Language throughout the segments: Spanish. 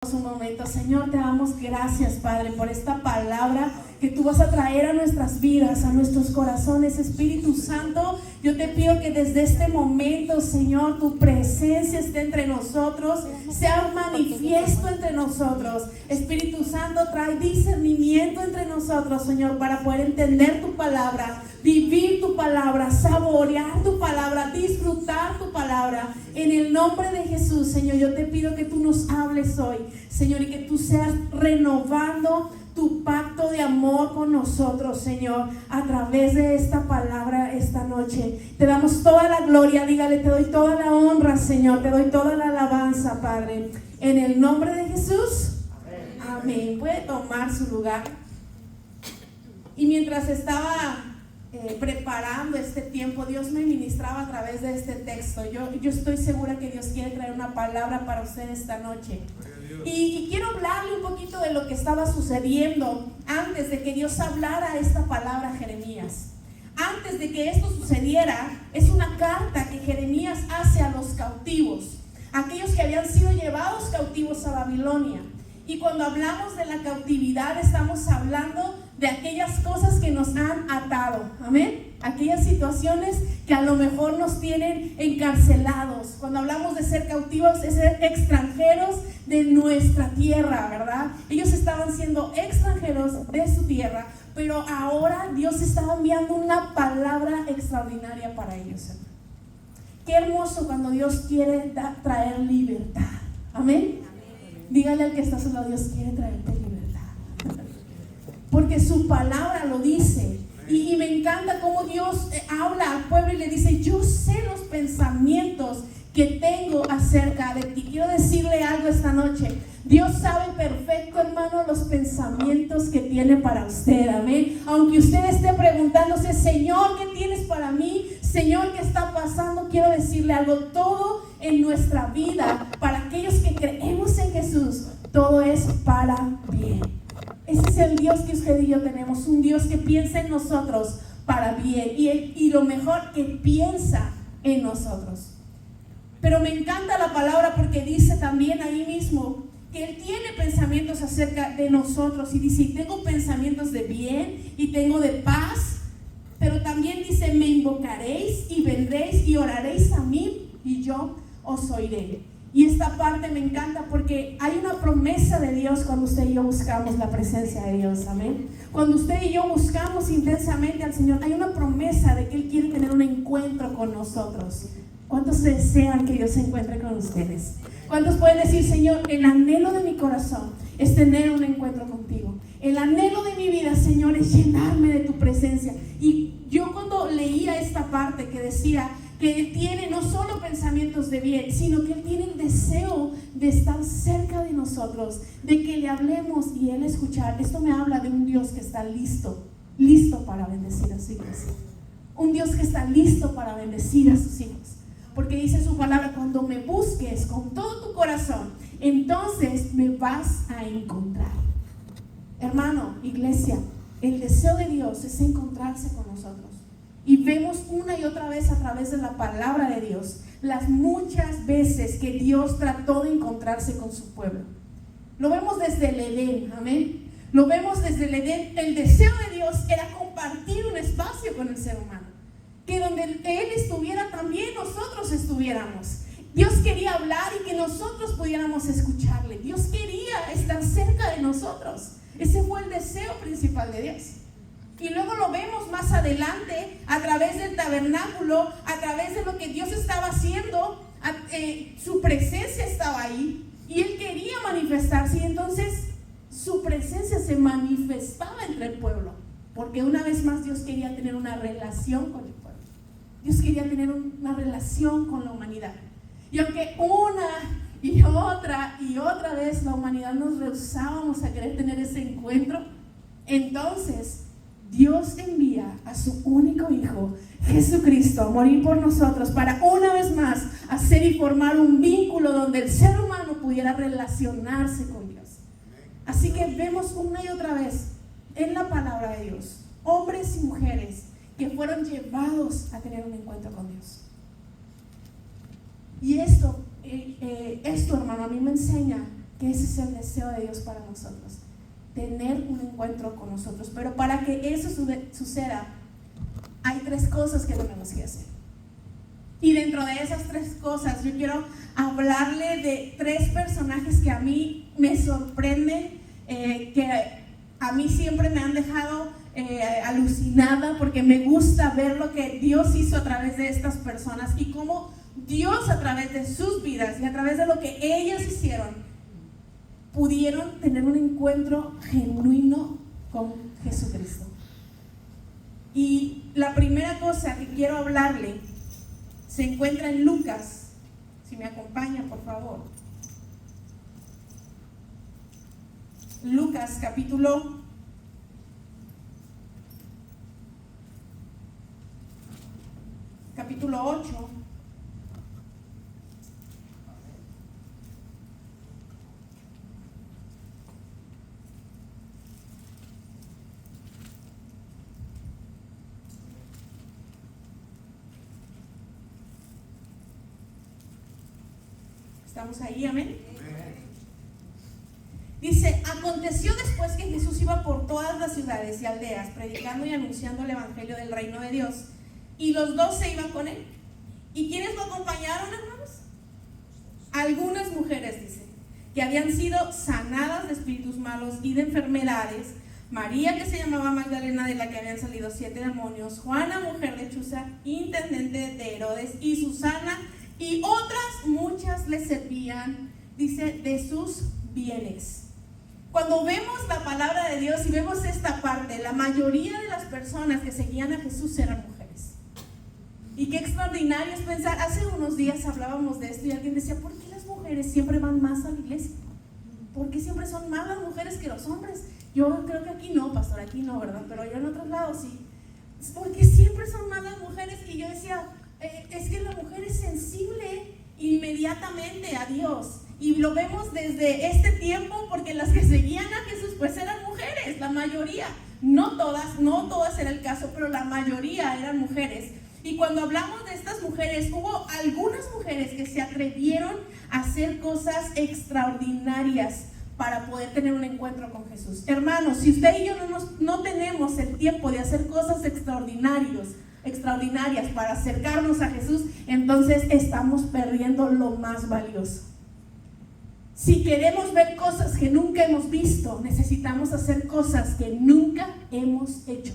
Un momento, Señor, te damos gracias, Padre, por esta palabra que tú vas a traer a nuestras vidas, a nuestros corazones. Espíritu Santo, yo te pido que desde este momento, Señor, tu presencia esté entre nosotros, sea manifiesto entre nosotros. Espíritu Santo, trae discernimiento entre nosotros, Señor, para poder entender tu palabra, vivir tu palabra, saborear tu palabra, disfrutar tu palabra. En el nombre de Jesús, Señor, yo te pido que tú nos hables hoy, Señor, y que tú seas renovando tu pacto de amor con nosotros, Señor, a través de esta palabra esta noche. Te damos toda la gloria, dígale, te doy toda la honra, Señor, te doy toda la alabanza, Padre, en el nombre de Jesús. Amén. Puede tomar su lugar. Y mientras estaba preparando este tiempo, Dios me ministraba a través de este texto. Yo estoy segura que Dios quiere traer una palabra para usted esta noche. Y quiero hablarle un poquito de lo que estaba sucediendo antes de que Dios hablara esta palabra a Jeremías. Antes de que esto sucediera, es una carta que Jeremías hace a los cautivos, aquellos que habían sido llevados cautivos a Babilonia. Y cuando hablamos de la cautividad, estamos hablando de aquellas cosas que nos han atado, amén, aquellas situaciones que a lo mejor nos tienen encarcelados. Cuando hablamos de ser cautivos, es ser extranjeros de nuestra tierra, ¿verdad? Ellos estaban siendo extranjeros de su tierra, pero ahora Dios estaba enviando una palabra extraordinaria para ellos. Qué hermoso cuando Dios quiere traer libertad, amén. Dígale al que está a su lado, Dios quiere traerte libertad, porque su palabra lo dice. Y me encanta cómo Dios habla al pueblo y le dice: yo sé los pensamientos que tengo acerca de ti. Quiero decirle algo esta noche. Dios sabe perfecto, hermano, los pensamientos que tiene para usted, amén. Aunque usted esté preguntándose: Señor, ¿qué tienes para mí? Señor, ¿qué está pasando? Quiero decirle algo: todo en nuestra vida, para aquellos que creemos en Jesús, todo es para bien. Ese es el Dios que usted y yo tenemos, un Dios que piensa en nosotros para bien, y lo mejor, que piensa en nosotros. Pero me encanta la palabra porque dice también ahí mismo que Él tiene pensamientos acerca de nosotros, y dice: tengo pensamientos de bien y tengo de paz. Pero también dice: me invocaréis y vendréis y oraréis a mí y yo os oiré. Y esta parte me encanta porque hay una promesa de Dios cuando usted y yo buscamos la presencia de Dios, amén. Cuando usted y yo buscamos intensamente al Señor, hay una promesa de que Él quiere tener un encuentro con nosotros. ¿Cuántos desean que Dios se encuentre con ustedes? ¿Cuántos pueden decir: Señor, el anhelo de mi corazón es tener un encuentro contigo? El anhelo de mi vida, Señor, es llenarme de tu presencia. Y yo cuando leía esta parte que decía que Él tiene no solo pensamientos de bien, sino que Él tiene el deseo de estar cerca de nosotros, de que le hablemos y Él escuchar. Esto me habla de un Dios que está listo para bendecir a su iglesia. Un Dios que está listo para bendecir a sus hijos. Porque dice su palabra: cuando me busques con todo tu corazón, entonces me vas a encontrar. Hermano, iglesia, el deseo de Dios es encontrarse con nosotros. Y vemos una y otra vez a través de la palabra de Dios las muchas veces que Dios trató de encontrarse con su pueblo. Lo vemos desde el Edén, amén. Lo vemos desde el Edén. El deseo de Dios era compartir un espacio con el ser humano, que donde Él estuviera también nosotros estuviéramos. Dios quería hablar y que nosotros pudiéramos escucharle. Dios quería estar cerca de nosotros. Ese fue el deseo principal de Dios. Y luego lo vemos más adelante a través del tabernáculo, a través de lo que Dios estaba haciendo. Su presencia estaba ahí y Él quería manifestarse, y entonces su presencia se manifestaba entre el pueblo, porque una vez más Dios quería tener una relación con el pueblo. Dios quería tener una relación con la humanidad. Y aunque una y otra vez la humanidad nos rehusábamos a querer tener ese encuentro, entonces Dios envía a su único Hijo, Jesucristo, a morir por nosotros, para una vez más hacer y formar un vínculo donde el ser humano pudiera relacionarse con Dios. Así que vemos una y otra vez en la palabra de Dios hombres y mujeres que fueron llevados a tener un encuentro con Dios. Y esto, hermano, a mí me enseña que ese es el deseo de Dios para nosotros, tener un encuentro con nosotros. Pero para que eso suceda, hay 3 cosas que tenemos que hacer. Y dentro de esas 3 cosas, yo quiero hablarle de 3 personajes que a mí me sorprenden, que a mí siempre me han dejado alucinada, porque me gusta ver lo que Dios hizo a través de estas personas y cómo Dios, a través de sus vidas y a través de lo que ellas hicieron, pudieron tener un encuentro genuino con Jesucristo. Y la primera cosa que quiero hablarle se encuentra en Lucas. Si me acompaña, por favor. Lucas capítulo 8. ¿Estamos ahí? Amén. Dice: aconteció después que Jesús iba por todas las ciudades y aldeas, predicando y anunciando el evangelio del reino de Dios, y los 12 iban con él. ¿Y quiénes lo acompañaron, hermanos? Algunas mujeres, dice, que habían sido sanadas de espíritus malos y de enfermedades: María, que se llamaba Magdalena, de la que habían salido 7 demonios; Juana, mujer de Chuza, intendente de Herodes; y Susana, y otras muchas le servían, dice, de sus bienes. Cuando vemos la palabra de Dios y vemos esta parte, la mayoría de las personas que seguían a Jesús eran mujeres. Y qué extraordinario es pensar. Hace unos días hablábamos de esto y alguien decía: ¿por qué las mujeres siempre van más a la iglesia? ¿Por qué siempre son más las mujeres que los hombres? Yo creo que aquí no, pastor, aquí no, ¿verdad? Pero yo en otros lados sí. Porque siempre son más las mujeres. Y yo decía, es que la mujer es sensible inmediatamente a Dios. Y lo vemos desde este tiempo, porque las que seguían a Jesús pues eran mujeres, la mayoría. No todas era el caso, pero la mayoría eran mujeres. Y cuando hablamos de estas mujeres, hubo algunas mujeres que se atrevieron a hacer cosas extraordinarias para poder tener un encuentro con Jesús. Hermanos, si usted y yo no tenemos el tiempo de hacer cosas extraordinarias para acercarnos a Jesús, entonces estamos perdiendo lo más valioso. Si queremos ver cosas que nunca hemos visto, necesitamos hacer cosas que nunca hemos hecho.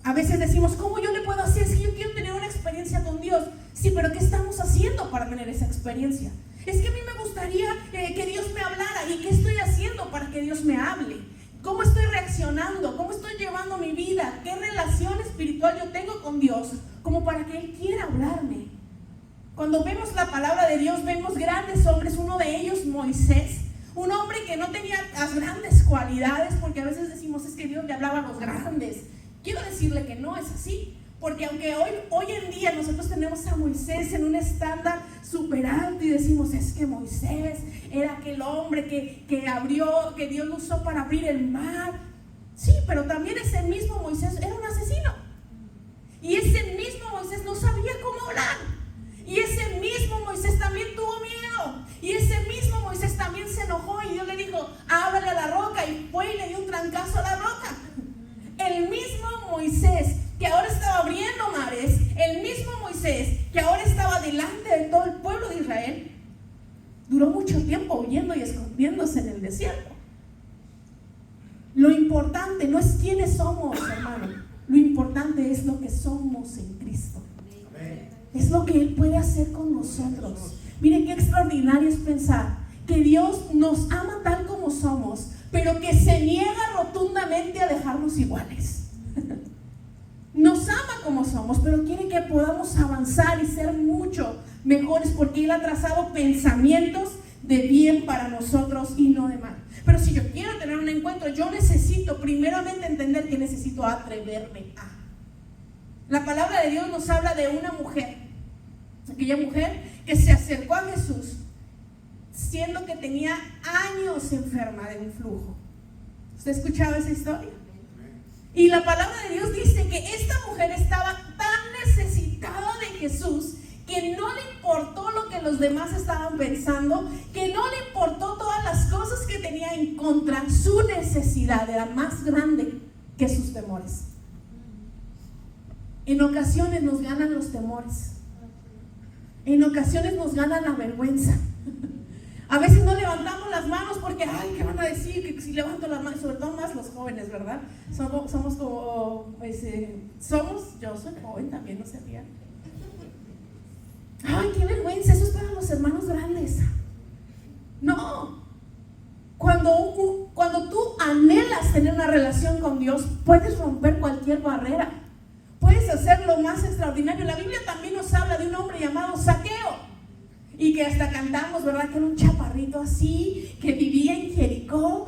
A veces decimos: ¿cómo yo le puedo hacer? Es que yo quiero tener una experiencia con Dios. Sí, pero ¿qué estamos haciendo para tener esa experiencia? Es que a mí me gustaría que Dios me hablara. ¿Y qué estoy haciendo para que Dios me hable? ¿Cómo estoy reaccionando? ¿Cómo estoy llevando mi vida? ¿Qué relación espiritual yo tengo con Dios como para que Él quiera hablarme? Cuando vemos la palabra de Dios, vemos grandes hombres. Uno de ellos, Moisés, un hombre que no tenía las grandes cualidades, porque a veces decimos: es que Dios le hablaba a los grandes. Quiero decirle que no es así, porque aunque hoy en día nosotros tenemos a Moisés en un estándar súper alto y decimos: es que Moisés era aquel hombre que Dios lo usó para abrir el mar. Sí, pero también ese mismo Moisés era un asesino, y ese mismo Moisés no sabía cómo hablar. Y ese mismo Moisés también tuvo miedo. Y ese mismo Moisés también se enojó y Dios le dijo: ábrele a la roca. Y fue y le dio un trancazo a la roca. El mismo Moisés que ahora estaba abriendo mares, el mismo Moisés que ahora estaba delante de todo el pueblo de Israel, duró mucho tiempo huyendo y escondiéndose en el desierto. Lo importante no es quiénes somos, hermano. Lo importante es lo que somos en Cristo. Es lo que Él puede hacer con nosotros. Miren qué extraordinario es pensar que Dios nos ama tal como somos, pero que se niega rotundamente a dejarnos iguales. Nos ama como somos, pero quiere que podamos avanzar y ser mucho mejores, porque Él ha trazado pensamientos de bien para nosotros y no de mal. Pero si yo quiero tener un encuentro, yo necesito primeramente entender que necesito atreverme a. La palabra de Dios nos habla de una mujer, aquella mujer que se acercó a Jesús siendo que tenía años enferma de un flujo. ¿Usted ha escuchado esa historia? Y la palabra de Dios dice que esta mujer estaba tan necesitada de Jesús que no le importó lo que los demás estaban pensando, que no le importó todas las cosas que tenía en contra. Su necesidad era más grande que sus temores. En ocasiones nos ganan los temores. En ocasiones nos gana la vergüenza. A veces no levantamos las manos porque, ay, ¿qué van a decir? Que si levanto las manos, sobre todo más los jóvenes, ¿verdad? Somos como, yo soy joven también, no se rían. Ay, qué vergüenza, eso es para los hermanos grandes. No. Cuando tú anhelas tener una relación con Dios, puedes romper cualquier barrera. Puedes hacer lo más extraordinario. La Biblia también nos habla de un hombre llamado Zaqueo. Y que hasta cantamos, ¿verdad? Que era un chaparrito así, que vivía en Jericó.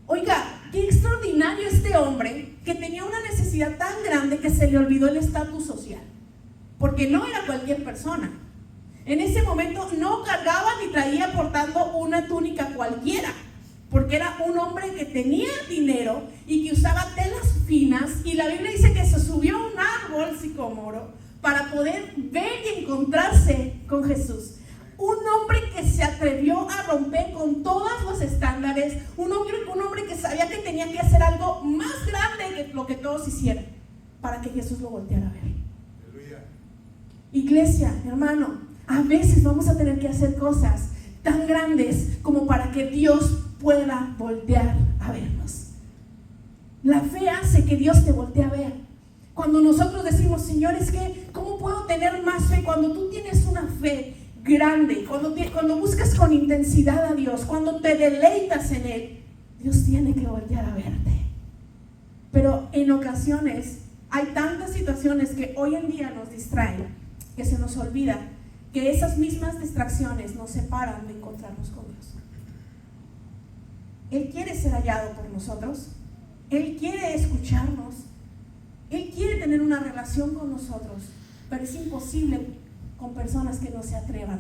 Oiga, qué extraordinario este hombre, que tenía una necesidad tan grande que se le olvidó el estatus social. Porque no era cualquier persona. En ese momento no cargaba ni traía portando una túnica cualquiera. Porque era un hombre que tenía dinero y que usaba telas finas. Y la Biblia dice que se subió a un árbol sicómoro para poder ver y encontrarse con Jesús. Un hombre que se atrevió a romper con todos los estándares, un hombre que sabía que tenía que hacer algo más grande que lo que todos hicieran para que Jesús lo volteara a ver. Aleluya. Iglesia, hermano, a veces vamos a tener que hacer cosas tan grandes como para que Dios pueda voltear a vernos. La fe hace que Dios te voltee a ver. Cuando nosotros decimos, Señor, es que ¿cómo puedo tener más fe? Cuando tú tienes una fe grande, cuando buscas con intensidad a Dios, cuando te deleitas en Él, Dios tiene que voltear a verte. Pero en ocasiones hay tantas situaciones que hoy en día nos distraen, que se nos olvida que esas mismas distracciones nos separan de encontrarnos con Dios. Él quiere ser hallado por nosotros, Él quiere escucharnos, Él quiere tener una relación con nosotros, pero es imposible con personas que no se atrevan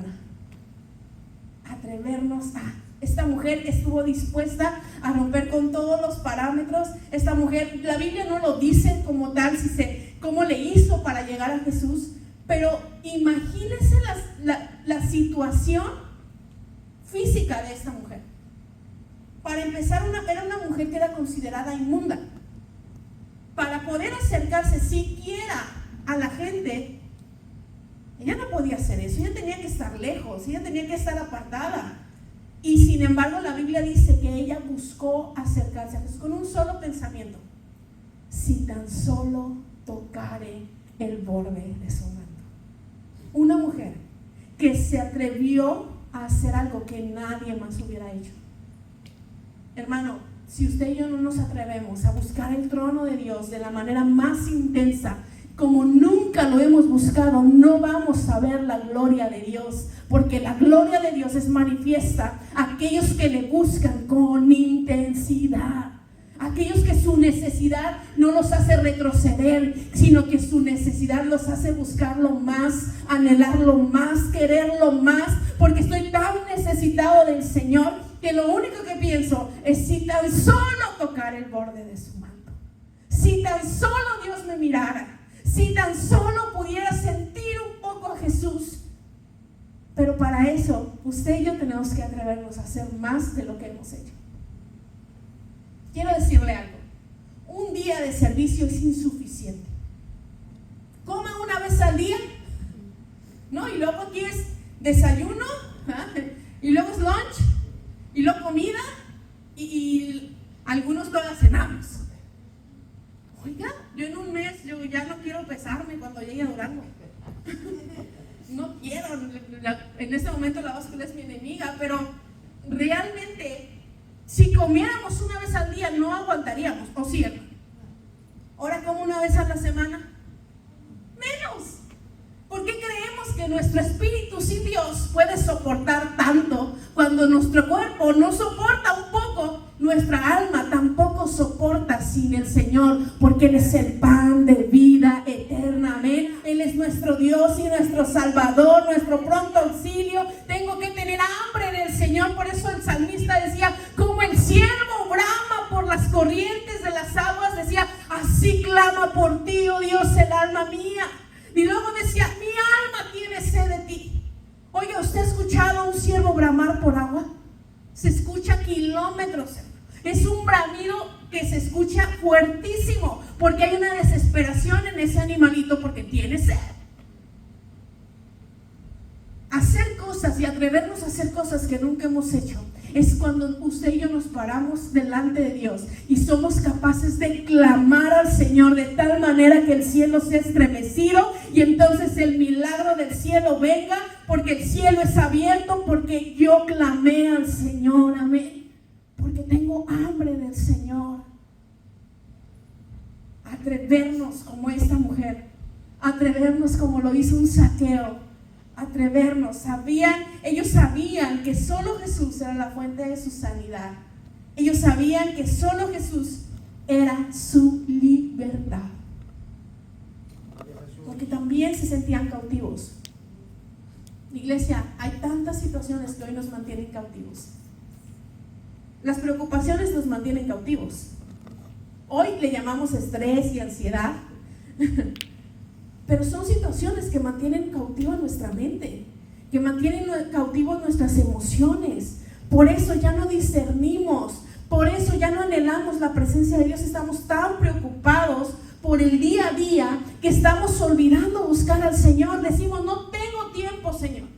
a atrevernos a. Esta mujer estuvo dispuesta a romper con todos los parámetros. Esta mujer, la Biblia no lo dice como tal, cómo le hizo para llegar a Jesús, pero imagínense la situación física de esta mujer. Para empezar, era una mujer que era considerada inmunda. Para poder acercarse siquiera a la gente, ella no podía hacer eso, ella tenía que estar lejos, ella tenía que estar apartada. Y sin embargo la Biblia dice que ella buscó acercarse a Jesús con un solo pensamiento: si tan solo tocare el borde de su manto. Una mujer que se atrevió a hacer algo que nadie más hubiera hecho. Hermano, si usted y yo no nos atrevemos a buscar el trono de Dios de la manera más intensa, como nunca lo hemos buscado, no vamos a ver la gloria de Dios, porque la gloria de Dios es manifiesta a aquellos que le buscan con intensidad, aquellos que su necesidad no los hace retroceder, sino que su necesidad los hace buscarlo más, anhelarlo más, quererlo más, porque estoy tan necesitado del Señor que lo único que pienso es si tan solo tocar el borde de su manto, si tan solo Dios me mirara, si tan solo pudiera sentir un poco a Jesús. Pero para eso, usted y yo tenemos que atrevernos a hacer más de lo que hemos hecho. Quiero decirle algo: un día de servicio es insuficiente. Coma una vez al día, ¿no? Y luego aquí es desayuno, ¿eh? Y luego es lunch, y luego comida, y algunos todavía cenamos. Oiga, yo en un mes, yo ya no quiero pesarme cuando llegue a Durango. No quiero, en este momento la báscula es mi enemiga, pero realmente, si comiéramos una vez al día, no aguantaríamos, ¿o sí, hermano? Ahora, como una vez a la semana, menos. ¿Por qué creemos que nuestro espíritu sin Dios puede soportar tanto cuando nuestro cuerpo no soporta un poco? Nuestra alma tampoco soporta sin el Señor, porque Él es el pan de vida eterna, amén. Él es nuestro Dios y nuestro Salvador, nuestro pronto auxilio. Tengo que tener hambre del Señor. Por eso el salmista decía: como el ciervo brama por las corrientes de las aguas, decía, así clama por ti, oh Dios, el alma mía. Y luego decía: mi alma tiene sed de ti. kilómetros. Es un bramido que se escucha fuertísimo, porque hay una desesperación en ese animalito porque tiene sed. Hacer cosas y atrevernos a hacer cosas que nunca hemos hecho es cuando usted y yo nos paramos delante de Dios y somos capaces de clamar al Señor de tal manera que el cielo sea estremecido y entonces el milagro del cielo venga, porque el cielo es abierto, porque yo clamé al Señor, amén, porque tengo hambre del Señor. Atrevernos como esta mujer, atrevernos como lo hizo un Zaqueo, atrevernos. Ellos sabían que solo Jesús era la fuente de su sanidad. Ellos sabían que solo Jesús era su libertad, porque también se sentían cautivos. Iglesia, hay tantas situaciones que hoy nos mantienen cautivos. Las preocupaciones nos mantienen cautivos. Hoy le llamamos estrés y ansiedad, pero son situaciones que mantienen cautiva nuestra mente, que mantienen cautivos nuestras emociones. Por eso ya no discernimos, por eso ya no anhelamos la presencia de Dios. Estamos tan preocupados por el día a día que estamos olvidando buscar al Señor. Decimos, no tengo tiempo, Señor,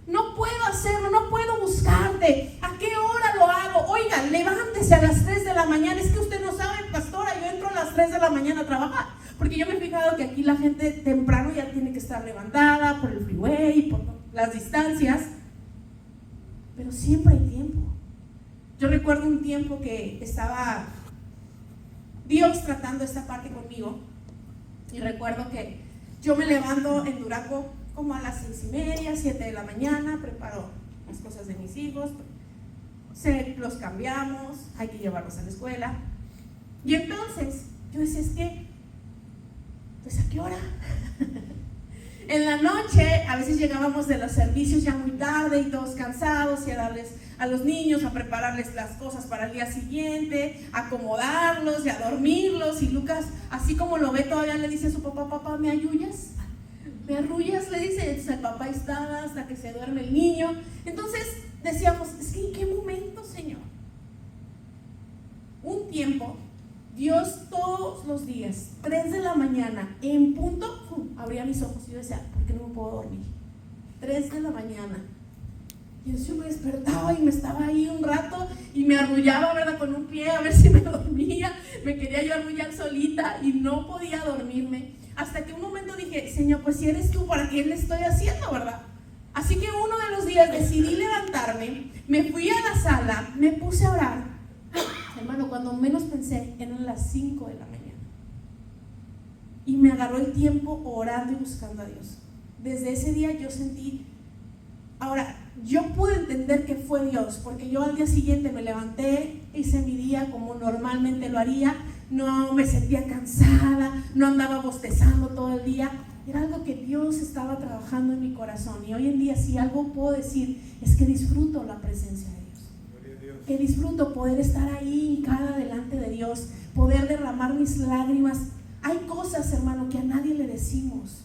no puedo hacerlo, no puedo buscarte. ¿A qué hora lo hago? Oiga, levántese a las 3 de la mañana. Es que usted no sabe, pastora, yo entro a las 3 de la mañana a trabajar, porque yo me he fijado que aquí la gente temprano ya tiene que estar levantada por el freeway, por las distancias, pero siempre hay tiempo. Yo recuerdo un tiempo que estaba Dios tratando esta parte conmigo, y recuerdo que yo me levanto en Durango como a las 6:30, 7 de la mañana, preparo las cosas de mis hijos, los cambiamos, hay que llevarlos a la escuela, y entonces yo decía, es que, pues, ¿a qué hora? En la noche a veces llegábamos de los servicios ya muy tarde y todos cansados, y a darles a los niños, a prepararles las cosas para el día siguiente, a acomodarlos y a dormirlos. Y Lucas, así como lo ve, todavía le dice a su papá, papá, ¿me ayudas? ¿Me arrullas? Le dice. Entonces el papá está hasta que se duerme el niño. Entonces decíamos, es que ¿en qué momento, Señor? Un tiempo, Dios todos los días, 3 de la mañana, en punto, abría mis ojos y yo decía, ¿por qué no me puedo dormir? 3 de la mañana. Y yo me despertaba y me estaba ahí un rato y me arrullaba, ¿verdad?, con un pie a ver si me dormía. Me quería yo arrullar solita y no podía dormirme. Hasta que un momento dije, Señor, pues si eres tú, ¿para qué le estoy haciendo, verdad? Así que uno de los días decidí levantarme, me fui a la sala, me puse a orar. Hermano, cuando menos pensé, eran las 5 de la mañana. Y me agarró el tiempo orando y buscando a Dios. Desde ese día yo sentí, ahora, yo pude entender que fue Dios, porque yo al día siguiente me levanté, hice mi día como normalmente lo haría, no me sentía cansada, no andaba bostezando todo el día. Era algo que Dios estaba trabajando en mi corazón. Y hoy en día, si algo puedo decir, es que disfruto la presencia de Dios. Que disfruto poder estar ahí hincada delante de Dios, poder derramar mis lágrimas. Hay cosas, hermano, que a nadie le decimos.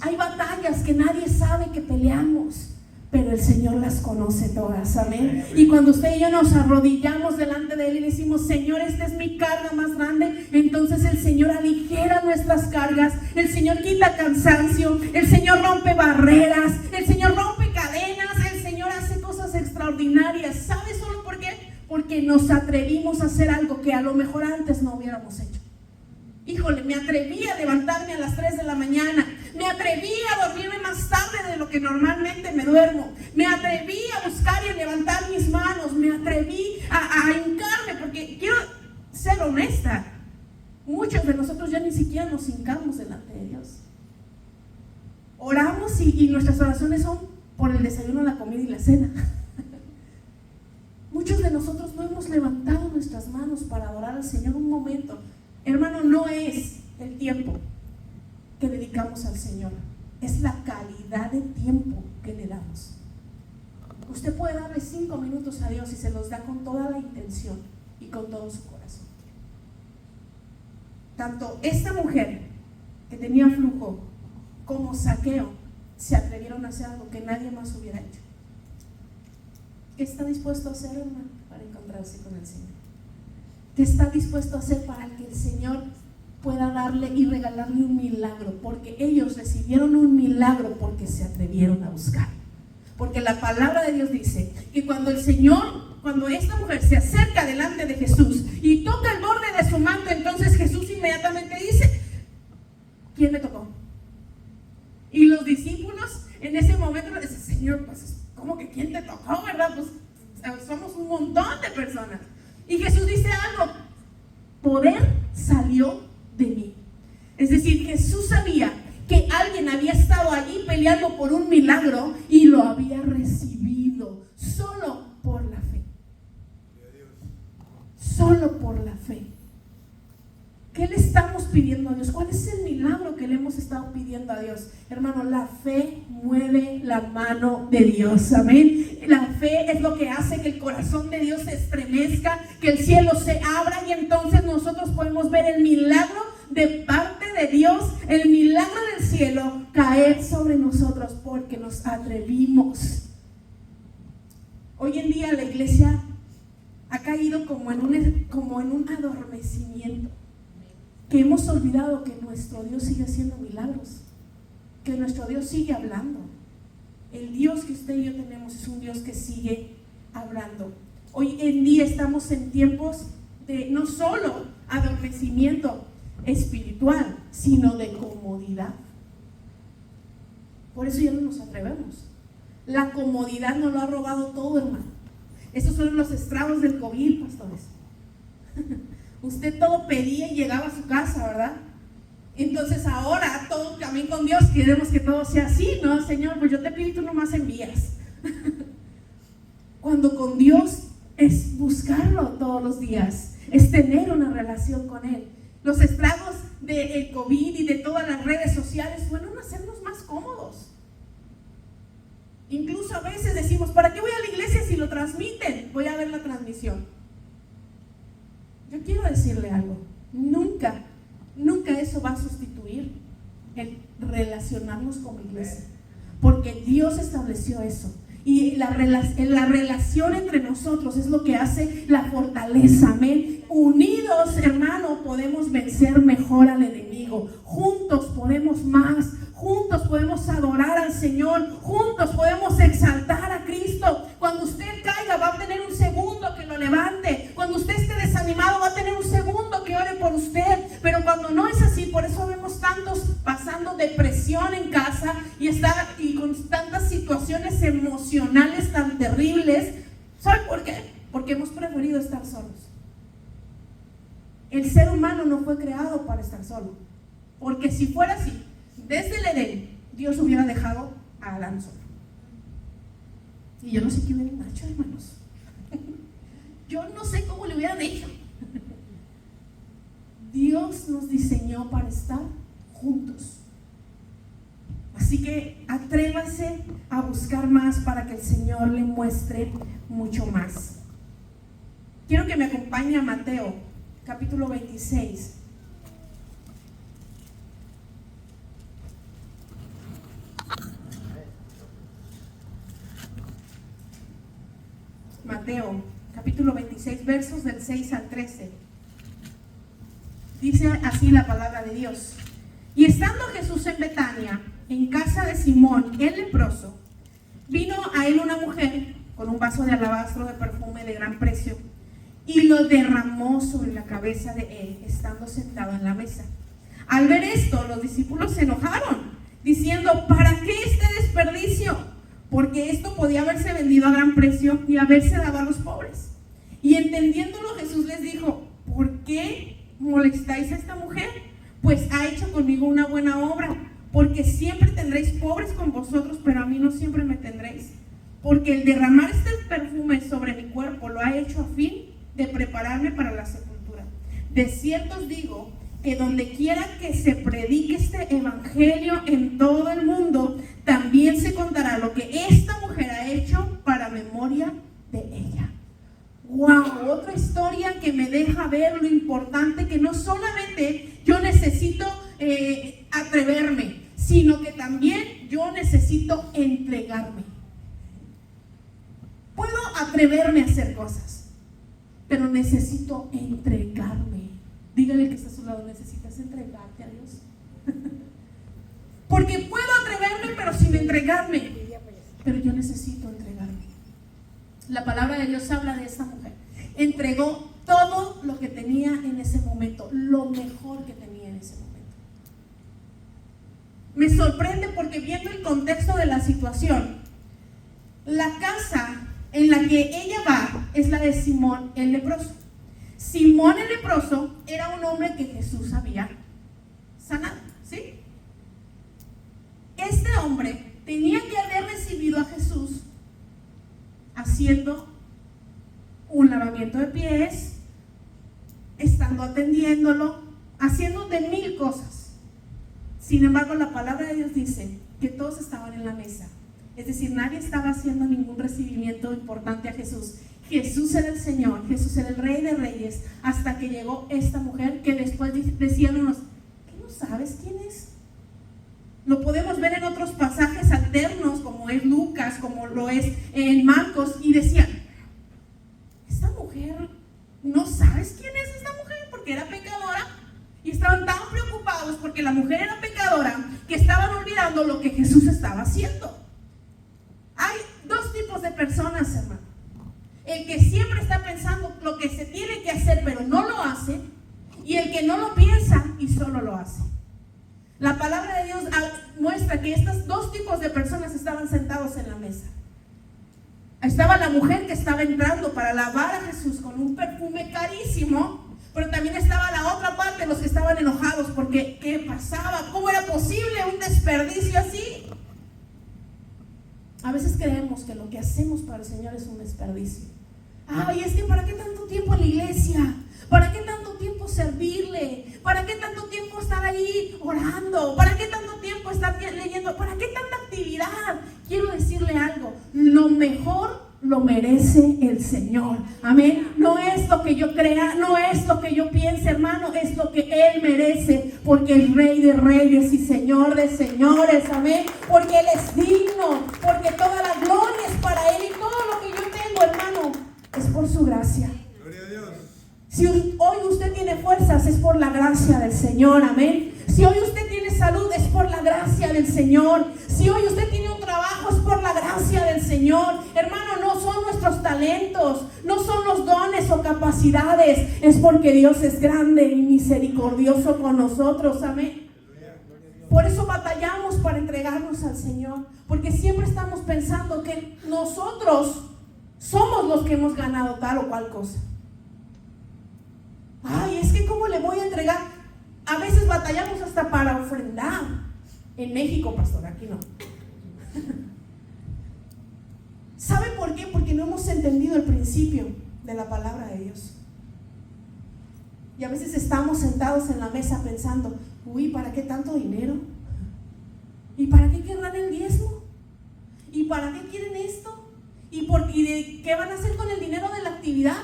Hay batallas que nadie sabe que peleamos, pero el Señor las conoce todas, amén. Y cuando usted y yo nos arrodillamos delante de Él y decimos, Señor, esta es mi carga más grande, entonces el Señor aligera nuestras cargas, el Señor quita cansancio, el Señor rompe barreras, el Señor rompe cadenas, el Señor hace cosas extraordinarias. ¿Sabe solo por qué? Porque nos atrevimos a hacer algo que a lo mejor antes no hubiéramos hecho. Híjole, me atreví a levantarme a las 3 de la mañana, me atreví a dormirme más tarde de lo que normalmente me duermo, me atreví a buscar y a levantar mis manos, me atreví a hincarme, porque quiero ser honesta, muchos de nosotros ya ni siquiera nos hincamos delante de Dios. Oramos y nuestras oraciones son por el desayuno, la comida y la cena. Muchos de nosotros no hemos levantado nuestras manos para adorar al Señor un momento. Hermano, no es el tiempo que dedicamos al Señor, es la calidad de tiempo que le damos. Usted puede darle 5 minutos a Dios y se los da con toda la intención y con todo su corazón. Tanto esta mujer que tenía flujo como Zaqueo se atrevieron a hacer algo que nadie más hubiera hecho. ¿Qué está dispuesto a hacer, hermano? para encontrarse con el Señor? ¿Qué está dispuesto a hacer para que el Señor pueda darle y regalarle un milagro? Porque ellos recibieron un milagro porque se atrevieron a buscar. Porque la palabra de Dios dice que cuando esta mujer se acerca delante de Jesús y toca el borde de su manto, entonces Jesús inmediatamente dice: ¿quién me tocó? Y los discípulos en ese momento le dicen: Señor, pues ¿cómo que quién te tocó, verdad? Pues somos un montón de personas. Y Jesús dice algo: poder salió de mí. Es decir, Jesús sabía que alguien había estado allí peleando por un milagro y lo había recibido solo por la fe. Solo por la fe. ¿Qué le estamos pidiendo a Dios? ¿Cuál es el milagro que le hemos estado pidiendo a Dios? Hermano, la fe mueve la mano de Dios, amén. La fe es lo que hace que el corazón de Dios se estremezca, que el cielo se abra y entonces nosotros podemos ver el milagro de parte de Dios, el milagro del cielo caer sobre nosotros porque nos atrevimos. Hoy en día la iglesia ha caído como en un adormecimiento, que hemos olvidado que nuestro Dios sigue haciendo milagros, que nuestro Dios sigue hablando. El Dios que usted y yo tenemos es un Dios que sigue hablando. Hoy en día estamos en tiempos de no solo adormecimiento espiritual, sino de comodidad. Por eso ya no nos atrevemos. La comodidad nos lo ha robado todo, hermano. Esos son los estragos del COVID, pastores. Usted todo pedía y llegaba a su casa, ¿verdad? Entonces ahora todo también con Dios queremos que todo sea así, ¿no? Señor, pues yo te pido y tú nomás envías. Cuando con Dios es buscarlo todos los días, es tener una relación con Él. Los estragos del COVID y de todas las redes sociales fueron hacernos más cómodos. Incluso a veces decimos: ¿para qué voy a la iglesia si lo transmiten? Voy a ver la transmisión. Yo quiero decirle algo: nunca eso va a sustituir el relacionarnos con la iglesia, porque Dios estableció eso. Y la relación entre nosotros es lo que hace la fortaleza, amén. Unidos, hermano, podemos vencer mejor al enemigo. Juntos podemos más. Juntos podemos adorar al Señor. Juntos podemos exaltar a Cristo. Cuando usted caiga, va a tener un segundo que lo levante. Cuando usted esté desanimado, va a tener un segundo que ore por usted. Pero cuando no es así, por eso vemos tantos pasando depresión en casa y con tantas situaciones emocionales tan terribles. ¿Sabe por qué? Porque hemos preferido estar solos. El ser humano no fue creado para estar solo. Porque si fuera así, desde el Edén, Dios hubiera dejado a Adán solo. Y yo no sé qué hubieran hecho, hermanos. Yo no sé cómo le hubieran hecho. Dios nos diseñó para estar juntos. Así que atrévase a buscar más para que el Señor le muestre mucho más. Quiero que me acompañe a Mateo, capítulo 26. Mateo, capítulo 26, versos del 6 al 13. Dice así la palabra de Dios: y estando Jesús en Betania, en casa de Simón el leproso, vino a él una mujer con un vaso de alabastro de perfume de gran precio, y lo derramó sobre la cabeza de él, estando sentado en la mesa. Al ver esto, los discípulos se enojaron, diciendo: ¿para qué este desperdicio? Porque esto podía haberse vendido a gran precio y haberse dado a los pobres. Y entendiéndolo, Jesús les dijo: ¿por qué molestáis a esta mujer? Pues ha hecho conmigo una buena obra. Porque siempre tendréis pobres con vosotros, pero a mí no siempre me tendréis. Porque el derramar este perfume sobre mi cuerpo lo ha hecho a fin de prepararme para la sepultura. De cierto os digo que donde quiera que se predique este evangelio en todo el mundo, también se contará lo que esta mujer ha hecho para memoria de ella. ¡Wow! Otra historia que me deja ver lo importante que no solamente yo necesito atreverme, sino que también yo necesito entregarme. Puedo atreverme a hacer cosas, pero necesito entregarme. Dígale que está a su lado, necesitas entregarte a Dios. Porque puedo atreverme, pero sin entregarme. Pero yo necesito entregarme. La palabra de Dios habla de esta mujer. Entregó todo lo que tenía en ese momento, lo mejor que tenía en ese momento. Me sorprende porque viendo el contexto de la situación, la casa en la que ella va es la de Simón el leproso. Simón el leproso era un hombre que Jesús había sanado, ¿sí? Este hombre tenía que haber recibido a Jesús haciendo un lavamiento de pies, estando atendiéndolo, haciendo de 1000 cosas. Sin embargo, la palabra de Dios dice que todos estaban en la mesa. Es decir, nadie estaba haciendo ningún recibimiento importante a Jesús. Jesús era el Señor, Jesús era el Rey de Reyes, hasta que llegó esta mujer que después decían unos, ¿qué no sabes quién es? Lo podemos ver en otros pasajes alternos, como es Lucas, como lo es en Marcos, y decían, esta mujer, ¿no sabes quién es esta mujer? Porque era pecadora, y estaban tan preocupados porque la mujer era pecadora, que estaban olvidando lo que Jesús estaba haciendo. Hay dos tipos de personas, hermano. El que siempre está pensando lo que se tiene que hacer, pero no lo hace, y el que no lo piensa y solo lo hace. La palabra de Dios muestra que estos dos tipos de personas estaban sentados en la mesa. Estaba la mujer que estaba entrando para lavar a Jesús con un perfume carísimo, pero también estaba la otra parte, los que estaban enojados porque ¿qué pasaba? ¿Cómo era posible un desperdicio así? A veces creemos que lo que hacemos para el Señor es un desperdicio. Ay, es que ¿para qué tanto tiempo en la iglesia? ¿Para qué tanto tiempo servirle? ¿Para qué tanto tiempo estar ahí orando? ¿Para qué tanto tiempo estar leyendo? ¿Para qué tanta actividad? Quiero decirle algo, lo mejor lo merece el Señor, amén. No es lo que yo crea, no es lo que yo piense, hermano, es lo que Él merece, porque el Rey de Reyes y Señor de Señores, amén, porque Él es digno, porque toda la gloria es para Él, y todo lo que yo tengo, hermano, es por su gracia. Gloria a Dios. Si hoy usted tiene fuerzas, es por la gracia del Señor, amén. Si hoy usted tiene salud, es por la gracia del Señor. Si hoy usted tiene un trabajo, es por la gracia del Señor. Hermano, no son nuestros talentos, no son los dones o capacidades, es porque Dios es grande y misericordioso con nosotros, amén. Por eso batallamos para entregarnos al Señor, porque siempre estamos pensando que nosotros somos los que hemos ganado tal o cual cosa. Ay, es que ¿cómo le voy a entregar? A veces batallamos hasta para ofrendar. En México, pastor, aquí no. ¿Sabe por qué? Porque no hemos entendido el principio de la palabra de Dios. Y a veces estamos sentados en la mesa pensando, uy, ¿para qué tanto dinero? ¿Y para qué querrán el diezmo? ¿Y para qué quieren esto? ¿Y qué van a hacer con el dinero de la actividad?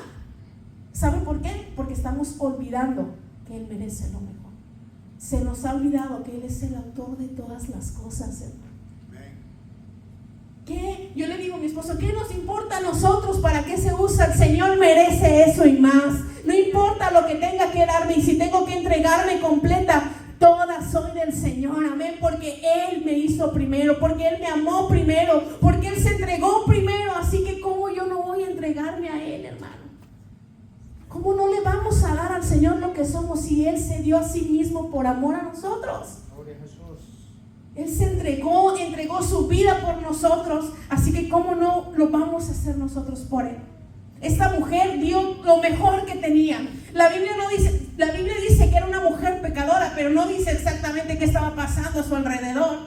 ¿Saben por qué? Porque estamos olvidando que Él merece lo mejor. Se nos ha olvidado que Él es el autor de todas las cosas, hermano. ¿Qué? Yo le digo a mi esposo, ¿qué nos importa a nosotros? ¿Para qué se usa? El Señor merece eso y más. No importa lo que tenga que darme, y si tengo que entregarme completa, toda soy del Señor, amén, porque Él me hizo primero, porque Él me amó primero, porque Él se entregó primero. Así que ¿cómo yo no voy a entregarme a Él, hermano? ¿Cómo no le vamos a dar al Señor lo que somos si Él se dio a sí mismo por amor a nosotros? Gloria a Jesús. Él se entregó su vida por nosotros, así que ¿cómo no lo vamos a hacer nosotros por Él? Esta mujer dio lo mejor que tenía. La Biblia dice que era una mujer pecadora, pero no dice exactamente qué estaba pasando a su alrededor.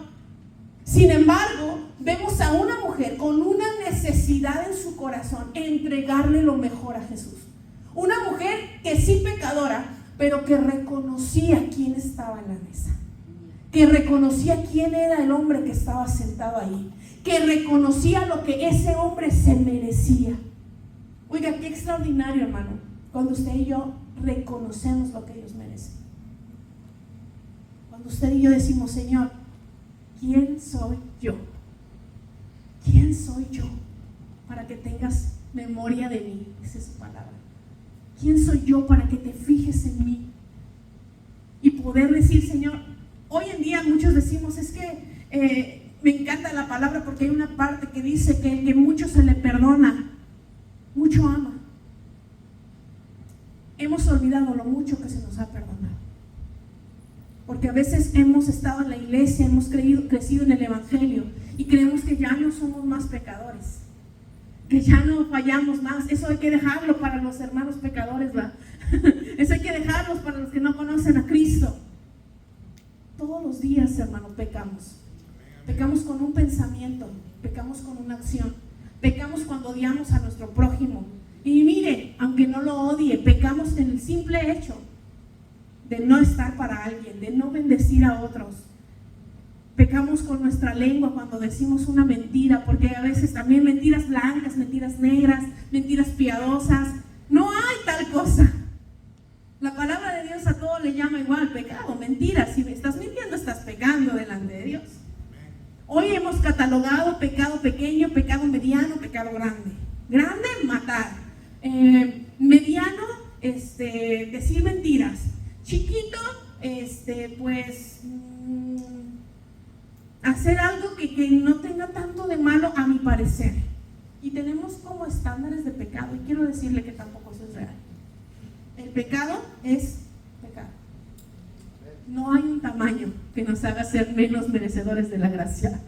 Sin embargo, vemos a una mujer con una necesidad en su corazón, entregarle lo mejor a Jesús. Una mujer que sí pecadora, pero que reconocía quién estaba en la mesa, que reconocía quién era el hombre que estaba sentado ahí, que reconocía lo que ese hombre se merecía. Oiga, qué extraordinario, hermano, cuando usted y yo reconocemos lo que ellos merecen. Cuando usted y yo decimos, Señor, ¿quién soy yo? ¿Quién soy yo para que tengas memoria de mí? Esa es su palabra. ¿Quién soy yo para que te fijes en mí? Y poder decir, Señor, hoy en día muchos decimos, es que me encanta la palabra porque hay una parte que dice que el que mucho se le perdona, mucho ama. Hemos olvidado lo mucho que se nos ha perdonado. Porque a veces hemos estado en la iglesia, hemos crecido en el evangelio y creemos que ya no somos más pecadores, que ya no fallamos más. Eso hay que dejarlo para los hermanos pecadores, ¿va? Eso hay que dejarlos para los que no conocen a Cristo. Todos los días, hermano, pecamos. Pecamos con un pensamiento, pecamos con una acción, pecamos cuando odiamos a nuestro prójimo. Y mire, aunque no lo odie, pecamos en el simple hecho de no estar para alguien, de no bendecir a otros. Pecamos con nuestra lengua cuando decimos una mentira, porque a veces también mentiras blancas, mentiras negras, mentiras piadosas. No hay tal cosa. La palabra de Dios a todo le llama igual, pecado, mentira. Si estás mintiendo, estás pecando delante de Dios. Hoy hemos catalogado pecado pequeño, pecado mediano, pecado grande. Grande, matar. Mediano, decir mentiras. Chiquito, hacer algo que no tenga tanto de malo a mi parecer. Y tenemos como estándares de pecado, y quiero decirle que tampoco eso es real. El pecado es pecado. No hay un tamaño que nos haga ser menos merecedores de la gracia.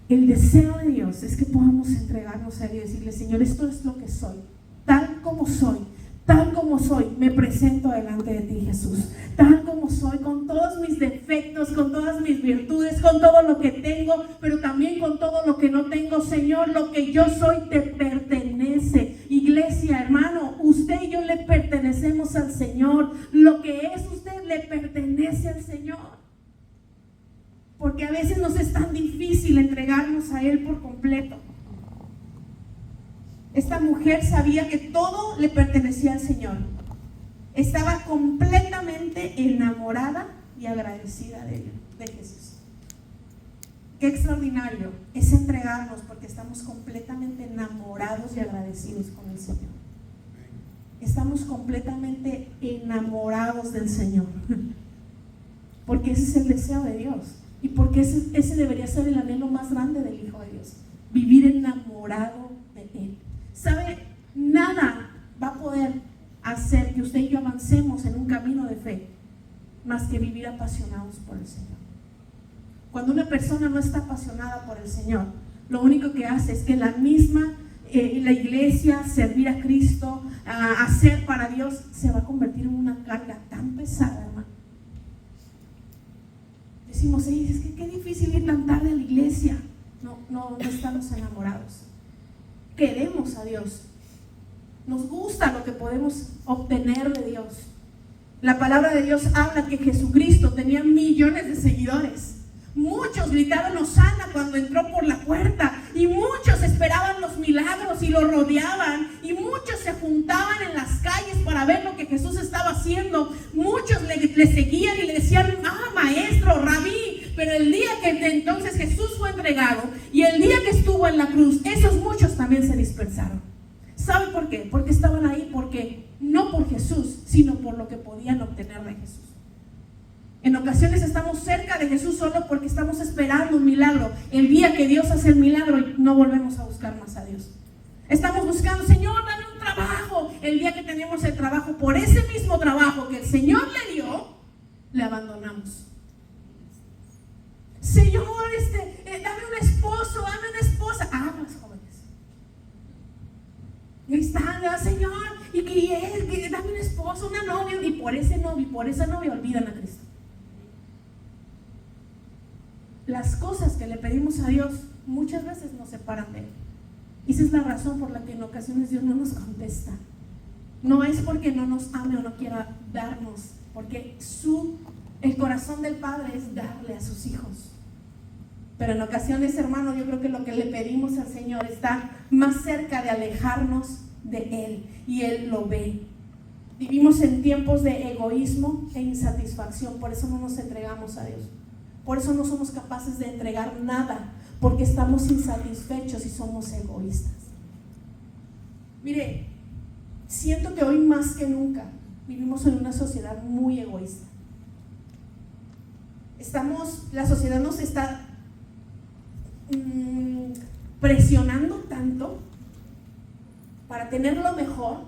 El deseo de Dios es que podamos entregarnos a Él y decirle, Señor, esto es lo que soy, tal como soy, me presento delante de ti, Jesús, tal como soy, con todos mis defectos, con todas mis virtudes, con todo lo que tengo, pero también con todo lo que no tengo. Señor, lo que yo soy te pertenece. Iglesia, hermano, usted y yo le pertenecemos al Señor. Lo que es usted le pertenece al Señor. Porque a veces nos es tan difícil entregarnos a Él por completo. Esta mujer sabía que todo le pertenecía al Señor. Estaba completamente enamorada y agradecida de Jesús. Qué extraordinario es entregarnos porque estamos completamente enamorados y agradecidos con el Señor. Estamos completamente enamorados del Señor. Porque ese es el deseo de Dios. Y porque ese debería ser el anhelo más grande del Hijo de Dios. Vivir enamorado de Él. ¿Sabe? Nada va a poder hacer que usted y yo avancemos en un camino de fe más que vivir apasionados por el Señor. Cuando una persona no está apasionada por el Señor, lo único que hace es que la iglesia, servir a Cristo, hacer para Dios, se va a convertir en una carga tan pesada, hermano. Decimos, es que qué difícil ir tan tarde a la iglesia. No estamos enamorados. Queremos a Dios. Nos gusta lo que podemos obtener de Dios. La palabra de Dios habla que Jesucristo tenía millones de seguidores. Muchos gritaban Hosana cuando entró por la puerta, y muchos esperaban los milagros y lo rodeaban, y muchos se juntaban en las calles para ver lo que Jesús estaba haciendo. Muchos le seguían y le decían, maestro, rabí. Pero el día que entonces Jesús fue entregado y el día que estuvo en la cruz, esos muchos también se dispersaron. ¿Sabe por qué? Porque estaban ahí porque no por Jesús, sino por lo que podían obtener de Jesús. En ocasiones estamos cerca de Jesús solo porque estamos esperando un milagro. El día que Dios hace el milagro, no volvemos a buscar más a Dios. Estamos buscando, Señor, dame un trabajo. El día que tenemos el trabajo, por ese mismo trabajo que el Señor le dio, le abandonamos. Señor, dame un esposo, dame una esposa. Los jóvenes. Y ahí están, Señor, dame un esposo, una novia. Y por ese novio y por esa novia olvidan a Cristo. Las cosas que le pedimos a Dios muchas veces nos separan de Él. Y esa es la razón por la que en ocasiones Dios no nos contesta. No es porque no nos ame o no quiera darnos, porque el corazón del Padre es darle a sus hijos. Pero en ocasiones, hermano, yo creo que lo que le pedimos al Señor está más cerca de alejarnos de Él, y Él lo ve. Vivimos en tiempos de egoísmo e insatisfacción, por eso no nos entregamos a Dios. Por eso no somos capaces de entregar nada, porque estamos insatisfechos y somos egoístas. Mire, siento que hoy más que nunca vivimos en una sociedad muy egoísta. La sociedad nos está presionando tanto para tener lo mejor,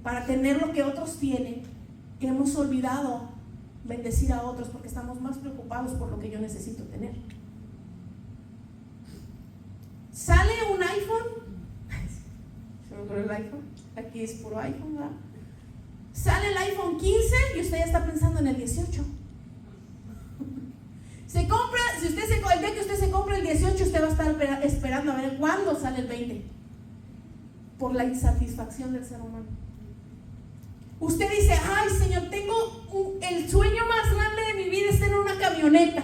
para tener lo que otros tienen, que hemos olvidado bendecir a otros porque estamos más preocupados por lo que yo necesito tener. Sale un iPhone, se me ocurrió el iPhone, aquí es puro iPhone, ¿verdad? Sale el iPhone 15 y usted ya está pensando en el 18. Se compra, el día que usted se compra el 18, usted va a estar esperando a ver cuándo sale el 20, por la insatisfacción del ser humano. Usted dice, ay Señor, el sueño más grande de mi vida es tener una camioneta.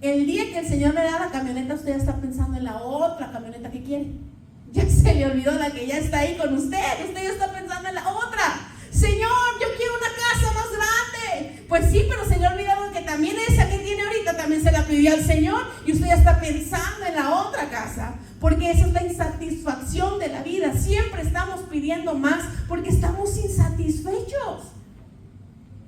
El día que el Señor me da la camioneta, usted ya está pensando en la otra camioneta que quiere. Ya se le olvidó la que ya está ahí con usted ya está pensando en la otra. Señor, yo quiero una casa más grande. Pues sí, pero se le ha olvidado que también esa que tiene ahorita también se la pidió al Señor, y usted ya está pensando en la otra casa, porque esa es la insatisfacción de la vida. Siempre estamos pidiendo más porque estamos insatisfechos.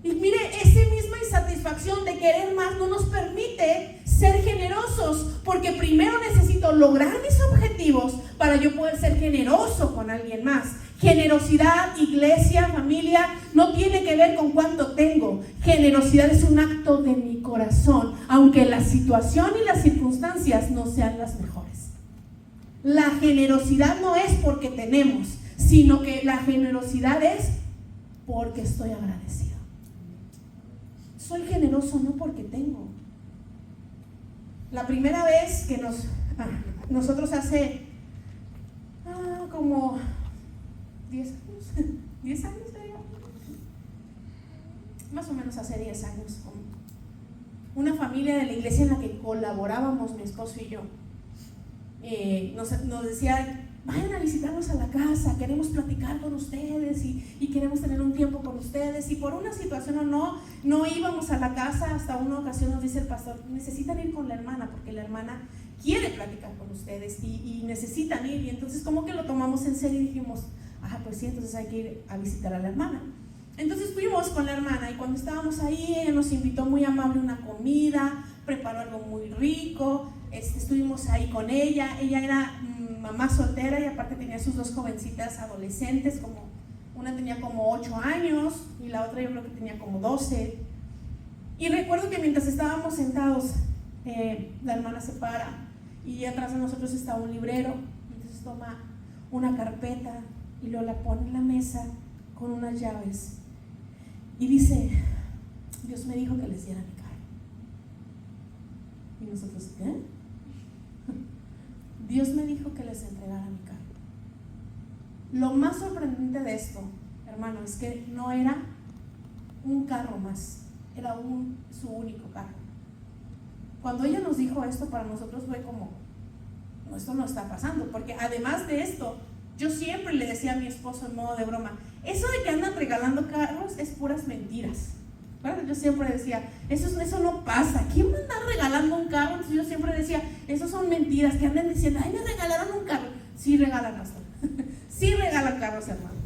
Y mire, esa misma insatisfacción de querer más no nos permite ser generosos, porque primero necesito lograr mis objetivos para yo poder ser generoso con alguien más. Generosidad, iglesia, familia, no tiene que ver con cuánto tengo. Generosidad es un acto de mi corazón, aunque la situación y las circunstancias no sean las mejores. La generosidad no es porque tenemos, sino que la generosidad es porque estoy agradecido. Soy generoso no porque tengo. La primera vez que nosotros hace como 10 años sería, más o menos hace 10 años, una familia de la iglesia en la que colaborábamos mi esposo y yo, nos decía, vayan a visitarnos a la casa, queremos platicar con ustedes y queremos tener un tiempo con ustedes. Y por una situación o no íbamos a la casa. Hasta una ocasión nos dice el pastor, necesitan ir con la hermana porque la hermana quiere platicar con ustedes y necesitan ir. Y entonces como que lo tomamos en serio y dijimos, pues sí, entonces hay que ir a visitar a la hermana. Entonces fuimos con la hermana, y cuando estábamos ahí, ella nos invitó muy amable a una comida, preparó algo muy rico. Estuvimos ahí con ella. Ella era mamá soltera y aparte tenía sus 2 jovencitas adolescentes, una tenía como 8 años y la otra yo creo que tenía como 12. Y recuerdo que mientras estábamos sentados, la hermana se para y atrás de nosotros estaba un librero. Entonces toma una carpeta y luego la pone en la mesa con unas llaves y dice, Dios me dijo que les diera mi carro. Y nosotros, ¿qué? Dios me dijo que les entregara mi carro. Lo más sorprendente de esto, hermano, es que no era un carro más, era su único carro. Cuando ella nos dijo esto, para nosotros fue como, no, esto no está pasando, porque además de esto, yo siempre le decía a mi esposo en modo de broma, eso de que andan regalando carros es puras mentiras. ¿Verdad? Yo siempre decía, eso no pasa. ¿Quién va a andar regalando un carro? Entonces yo siempre decía, eso son mentiras, que andan diciendo, ay, me regalaron un carro. Sí regalan, pastor. Sí regalan carros, hermano.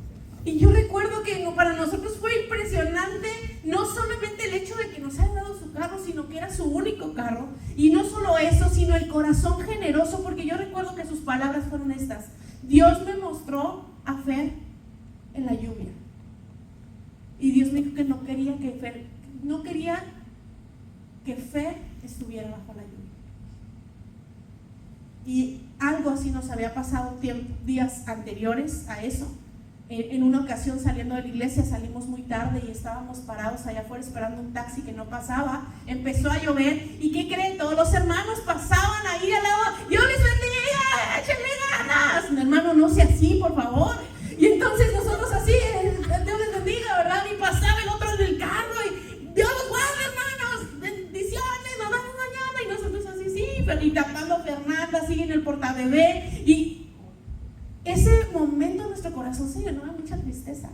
Y yo recuerdo que para nosotros fue impresionante, no solamente el hecho de que nos hayan dado su carro, sino que era su único carro. Y no solo eso, sino el corazón generoso, porque yo recuerdo que sus palabras fueron estas: Dios me mostró a Fer en la lluvia. Y Dios me dijo que no quería que Fer estuviera bajo la lluvia. Y algo así nos había pasado días anteriores a eso. En una ocasión, saliendo de la iglesia, salimos muy tarde y estábamos parados allá afuera esperando un taxi que no pasaba. Empezó a llover y ¿qué creen? Todos los hermanos pasaban ahí al lado. Dios les bendiga, échenle ganas. Mi hermano, no sea así, por favor. Y entonces nosotros así, Dios les bendiga, ¿verdad? Y pasaba el otro en el carro y Dios los guarda, hermanos, bendiciones, nos vemos mañana. Y nosotros así, sí, y tapando a Fernanda así en el portabebé. Y ese momento nuestro corazón se llenó de mucha tristeza.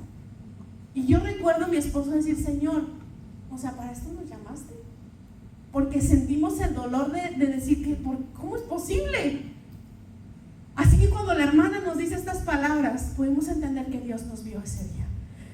Y yo recuerdo a mi esposo decir, Señor, o sea, ¿para esto nos llamaste? Porque sentimos el dolor de decir que, ¿cómo es posible? Así que cuando la hermana nos dice estas palabras, podemos entender que Dios nos vio ese día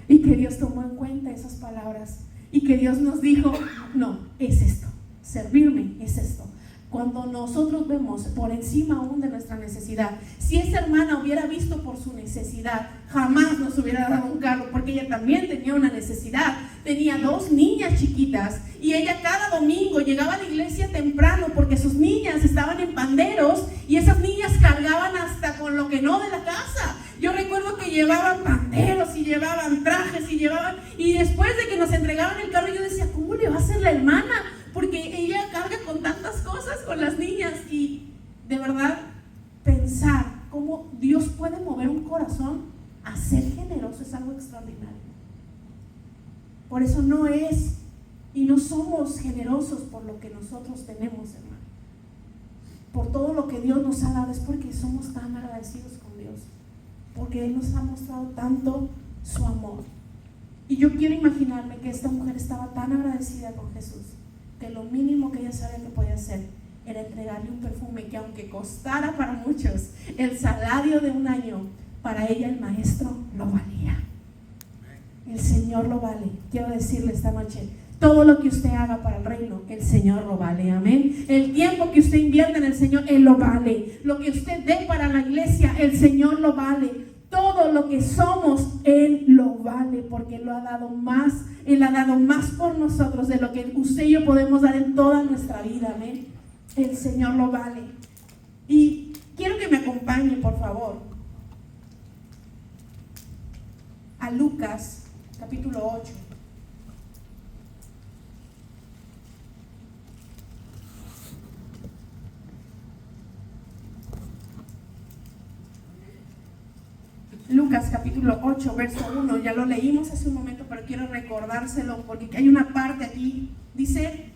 y que Dios tomó en cuenta esas palabras y que Dios nos dijo, no, es esto, servirme es esto. Cuando nosotros vemos por encima aún de nuestra necesidad, si esa hermana hubiera visto por su necesidad, jamás nos hubiera dado un carro, porque ella también tenía una necesidad. Tenía 2 niñas chiquitas y ella cada domingo llegaba a la iglesia temprano porque sus niñas estaban en panderos y esas niñas cargaban hasta con lo que no de la casa. Yo recuerdo que llevaban panderos y llevaban trajes y después de que nos entregaban el carro yo decía, ¿cómo le va a hacer la hermana? Porque ella carga con tantas cosas con las niñas. Y de verdad pensar cómo Dios puede mover un corazón a ser generoso es algo extraordinario. Por eso no es y no somos generosos por lo que nosotros tenemos, hermano. Por todo lo que Dios nos ha dado, es porque somos tan agradecidos con Dios, porque Él nos ha mostrado tanto su amor. Y yo quiero imaginarme que esta mujer estaba tan agradecida con Jesús que lo mínimo que ella sabía que podía hacer era entregarle un perfume que, aunque costara para muchos el salario de un año, para ella el maestro lo valía. El Señor lo vale. Quiero decirle esta noche, todo lo que usted haga para el reino, el Señor lo vale, amén. El tiempo que usted invierta en el Señor, Él lo vale. Lo que usted dé para la iglesia, el Señor lo vale. Todo lo que somos, Él lo vale, porque Él lo ha dado más. Él ha dado más por nosotros de lo que usted y yo podemos dar en toda nuestra vida, amén. El Señor lo vale. Y quiero que me acompañe, por favor, a Lucas, capítulo 8. Lucas capítulo 8, verso 1, ya lo leímos hace un momento, pero quiero recordárselo porque hay una parte aquí, dice,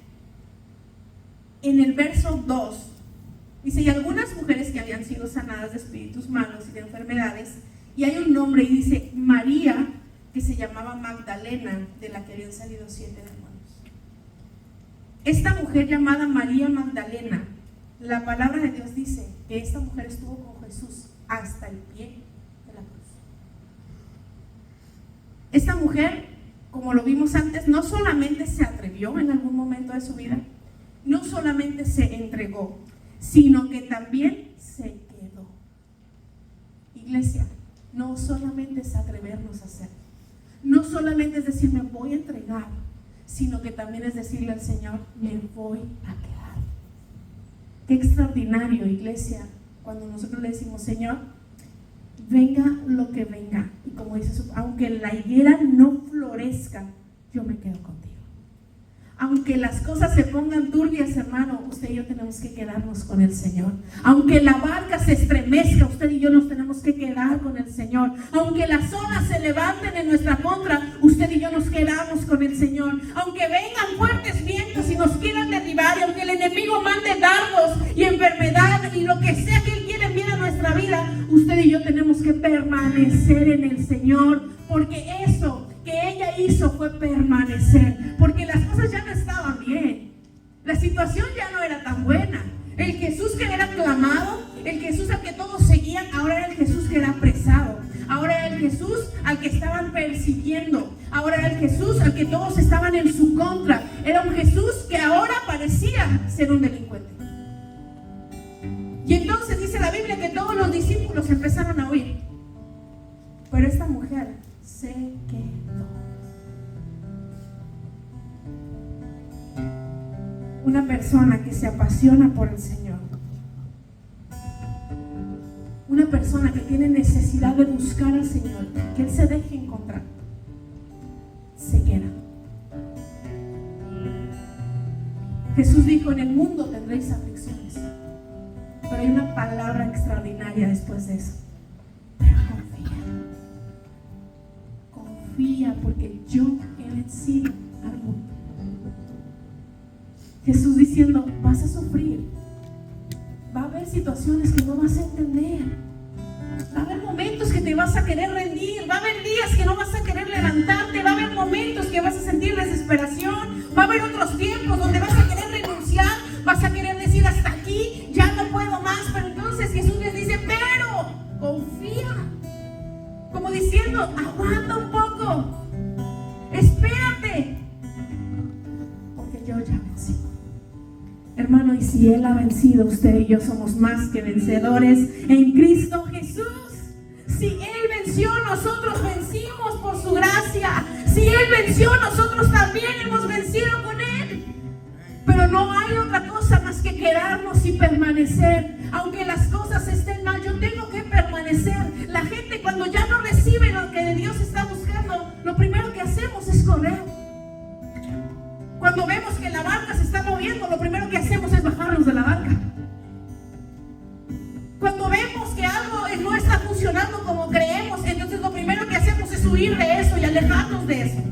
en el verso 2, dice, y algunas mujeres que habían sido sanadas de espíritus malos y de enfermedades, y hay un nombre y dice, María, que se llamaba Magdalena, de la que habían salido 7 demonios. Esta mujer llamada María Magdalena, la palabra de Dios dice que esta mujer estuvo con Jesús hasta el pie. Esta mujer, como lo vimos antes, no solamente se atrevió en algún momento de su vida, no solamente se entregó, sino que también se quedó. Iglesia, no solamente es atrevernos a hacer, no solamente es decir me voy a entregar, sino que también es decirle al Señor, me voy a quedar. Qué extraordinario, iglesia, cuando nosotros le decimos, Señor, venga lo que venga, y como dice, aunque la higuera no florezca, yo me quedo contigo. Aunque las cosas se pongan turbias, hermano, usted y yo tenemos que quedarnos con el Señor. Aunque la barca se estremezca, usted y yo nos tenemos que quedar con el Señor. Aunque las olas se levanten en nuestra contra, usted y yo nos quedamos con el Señor. Aunque vengan fuertes vientos y nos quieran derribar, y aunque el enemigo mande dardos y enfermedad y lo que sea que Él quiere enviar a nuestra vida, usted y yo tenemos que permanecer en el Señor, porque eso que ella hizo fue permanecer, porque las cosas ya no estaban bien, la situación ya no era tan buena. El Jesús que era aclamado, el Jesús al que todos seguían, ahora era el Jesús que era apresado, ahora era el Jesús al que estaban persiguiendo, ahora era el Jesús al que todos estaban en su contra, era un Jesús que ahora parecía ser un delincuente. Y entonces dice la Biblia que todos los discípulos empezaron a huir, pero esta mujer se quedó. Una persona que se apasiona por el Señor, una persona que tiene necesidad de buscar al Señor, que Él se deje encontrar, se queda. Jesús dijo, en el mundo tendréis aflicciones, pero hay una palabra extraordinaria después de eso. Pero confía, porque yo he vencido al mundo. Jesús diciendo, vas a sufrir, va a haber situaciones que no vas a entender, va a haber momentos que te vas a querer rendir, va a haber días que no vas a querer levantarte, va a haber momentos que vas a sentir desesperación, va a haber otros tiempos donde vas a querer renunciar, vas a querer decir hasta aquí, ya no puedo más, pero entonces Jesús les dice, pero si Él ha vencido, usted y yo somos más que vencedores en Cristo Jesús. Si Él venció, nosotros vencimos por su gracia. Si Él venció, nosotros también hemos vencido con Él. Pero no hay otra cosa más que quedarnos y permanecer. Aunque las cosas estén mal, yo tengo que permanecer. La gente, cuando ya no recibe lo que Dios está buscando, lo primero que hacemos es correr. Cuando vemos que la barca se está moviendo, lo primero que hacemos es bajarnos de la barca. Cuando vemos que algo no está funcionando como creemos, entonces lo primero que hacemos es huir de eso y alejarnos de eso.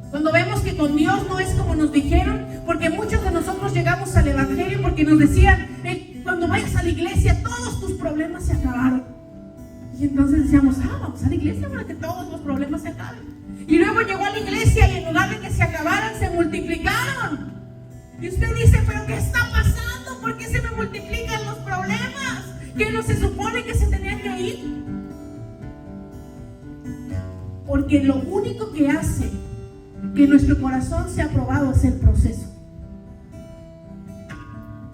Cuando vemos que con Dios no es como nos dijeron, porque muchos de nosotros llegamos al Evangelio porque nos decían, cuando vayas a la iglesia todos tus problemas se acabaron. Y entonces decíamos, vamos a la iglesia para que todos los problemas se acaben. Y luego llegó a la iglesia y en lugar de que se acabaran, se multiplicaron. Y usted dice, ¿pero qué está pasando? ¿Por qué se me multiplican los problemas? ¿Qué no se supone que se tenían que ir? Porque lo único que hace que nuestro corazón sea probado es el proceso.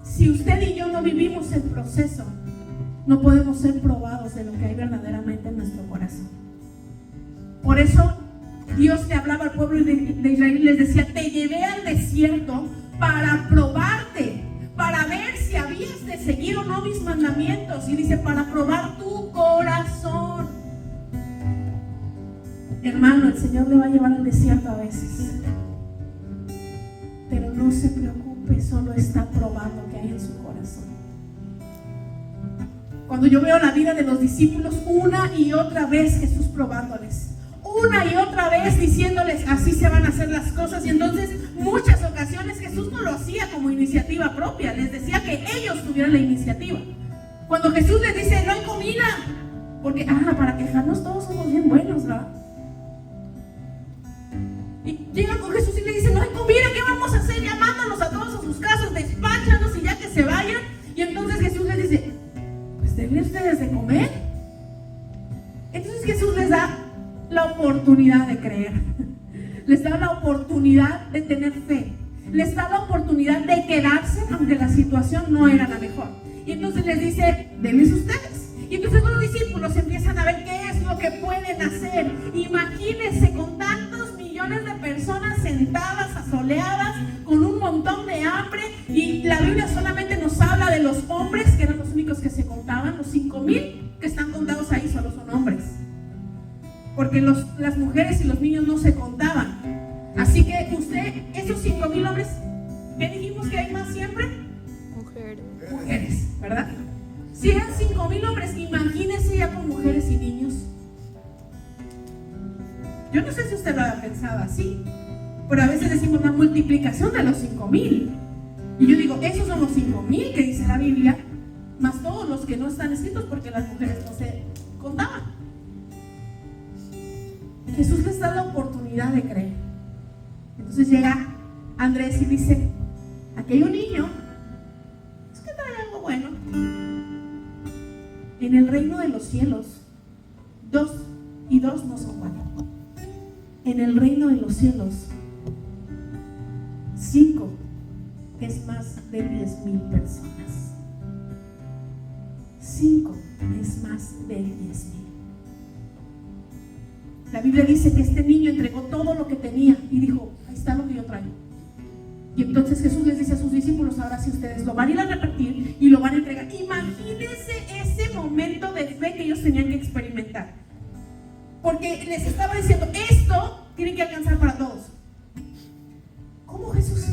Si usted y yo no vivimos el proceso, no podemos ser probados de lo que hay verdaderamente en nuestro corazón. Por eso Dios le hablaba al pueblo de Israel y les decía, te llevé al desierto para probarte, para ver si habías de seguir o no mis mandamientos. Y dice, para probar tu corazón. Hermano, el Señor le va a llevar al desierto a veces. Pero no se preocupe, solo está probando lo que hay en su corazón. Cuando yo veo la vida de los discípulos, una y otra vez Jesús probándoles, una y otra vez diciéndoles, así se van a hacer las cosas. Y entonces muchas ocasiones Jesús no lo hacía como iniciativa propia, les decía que ellos tuvieran la iniciativa. Cuando Jesús les dice, no hay comida, porque para quejarnos todos somos bien buenos, ¿verdad? Y llegan con Jesús y le dicen, no hay comida, ¿qué vamos a hacer? Llamándonos a todos a sus casas, despáchanos y ya que se vayan. Y entonces Jesús les dice, pues denle ustedes de comer. Entonces Jesús les da la oportunidad de creer, les da la oportunidad de tener fe, les da la oportunidad de quedarse aunque la situación no era la mejor. Y entonces les dice, denles ustedes. Y entonces los discípulos empiezan a ver qué es lo que pueden hacer. Imagínense con tantos millones de personas sentadas, asoleadas, con un montón de hambre. Y la Biblia solamente nos habla de los hombres, que eran los únicos que se contaban. Los 5,000 que están contados ahí solo son hombres, porque las mujeres y los niños no se contaban. Así que usted, esos 5,000 hombres, ¿qué dijimos que hay más siempre? Mujeres, ¿verdad? Si eran 5,000 hombres, imagínense ya con mujeres y niños. Yo no sé si usted lo ha pensado así, pero a veces decimos una multiplicación de los 5,000. Y yo digo, esos son los 5,000 que dice la Biblia, más todos los que no están escritos porque las mujeres no se contaban. Jesús les da la oportunidad de creer. Entonces llega Andrés y dice, aquí hay un niño, es que trae algo bueno. En el reino de los cielos, 2 y 2 no son 4. En el reino de los cielos, 5 es más de 10,000 personas. 5 es más de 10,000. La Biblia dice que este niño entregó todo lo que tenía y dijo, ahí está lo que yo traigo. Y entonces Jesús les dice a sus discípulos, ahora sí ustedes lo van a ir a repartir y lo van a entregar. Imagínense ese momento de fe que ellos tenían que experimentar, porque les estaba diciendo, esto tiene que alcanzar para todos. ¿Cómo, Jesús?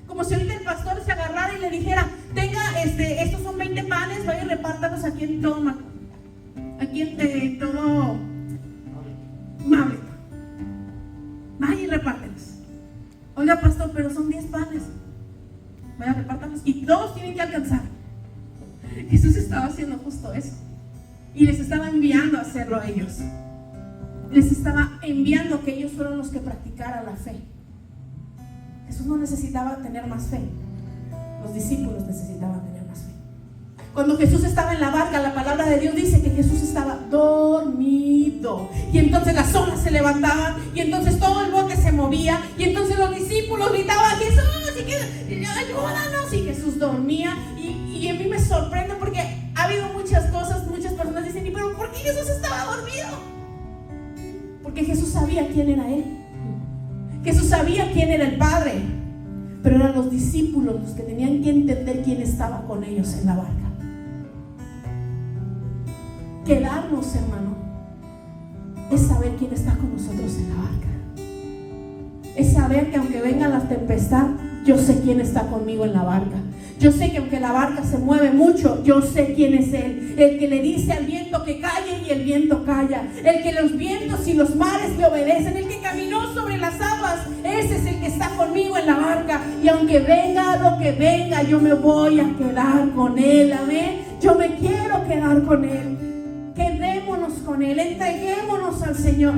Como si ahorita el pastor se agarrara y le dijera, tenga, estos son 20 panes, vaya y repártalos aquí en todo Mable. Vaya y repártelos. Oiga, pastor, pero son 10 panes. Vaya, repártalos. Y todos tienen que alcanzar. Jesús estaba haciendo justo eso. Y les estaba enviando a hacerlo a ellos. Les estaba enviando que ellos fueron los que practicaran la fe. Jesús no necesitaba tener más fe. Los discípulos necesitaban tener más fe. Cuando Jesús estaba en la barca, la palabra de Dios dice que Jesús estaba dormido. Y entonces las olas se levantaban. Y entonces todo el bote se movía. Y entonces los discípulos gritaban, Jesús, y ayúdanos. Y Jesús dormía. Y a mí me sorprende porque ha habido muchas cosas, muchas personas dicen, ¿y pero por qué Jesús estaba dormido? Porque Jesús sabía quién era Él. Jesús sabía quién era el Padre. Pero eran los discípulos los que tenían que entender quién estaba con ellos en la barca. Quedarnos, hermano, es saber quién está con nosotros en la barca. Es saber que aunque venga la tempestad, yo sé quién está conmigo en la barca. Yo sé que aunque la barca se mueve mucho, yo sé quién es Él. El que le dice al viento que calle y el viento calla. El que los vientos y los mares le obedecen. El que caminó sobre las aguas, ese es el que está conmigo en la barca. Y aunque venga lo que venga, yo me voy a quedar con Él. Amén. Yo me quiero quedar con Él. Quedémonos con Él, entreguémonos al Señor.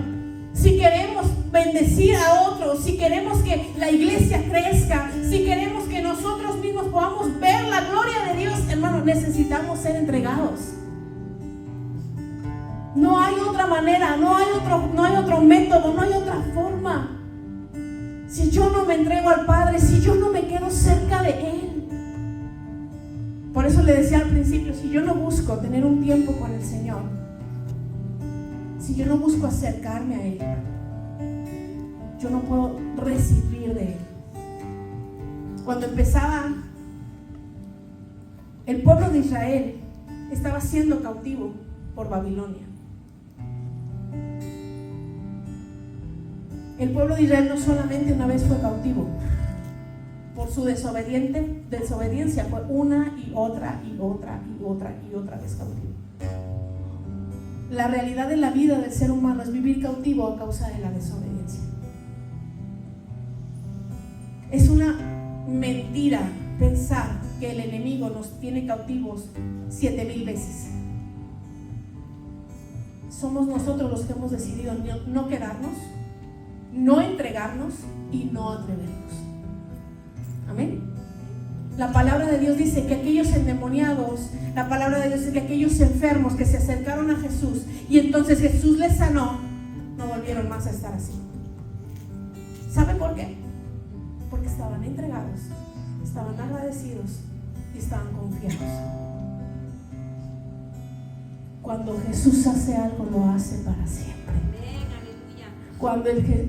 Si queremos bendecir a otros, si queremos que la iglesia crezca, si queremos que nosotros mismos podamos ver la gloria de Dios, hermano, necesitamos ser entregados. No hay otra manera, no hay otro método, no hay otra forma. Si yo no me entrego al Padre, si yo no me quedo cerca de Él. Por eso le decía al principio, si yo no busco tener un tiempo con el Señor, si yo no busco acercarme a Él, yo no puedo recibir de Él. Cuando empezaba, el pueblo de Israel estaba siendo cautivo por Babilonia. El pueblo de Israel no solamente una vez fue cautivo, por su desobediencia fue una y otra vez cautivo. La realidad de la vida del ser humano es vivir cautivo a causa de la desobediencia. Es una mentira pensar que el enemigo nos tiene cautivos 7,000 veces. Somos nosotros los que hemos decidido no quedarnos, no entregarnos y no atrevernos. Amén. La palabra de Dios dice que aquellos endemoniados, la palabra de Dios dice que aquellos enfermos que se acercaron a Jesús y entonces Jesús les sanó, no volvieron más a estar así. ¿Sabe por qué? Porque estaban entregados, estaban agradecidos y estaban confiados. Cuando Jesús hace algo, lo hace para siempre.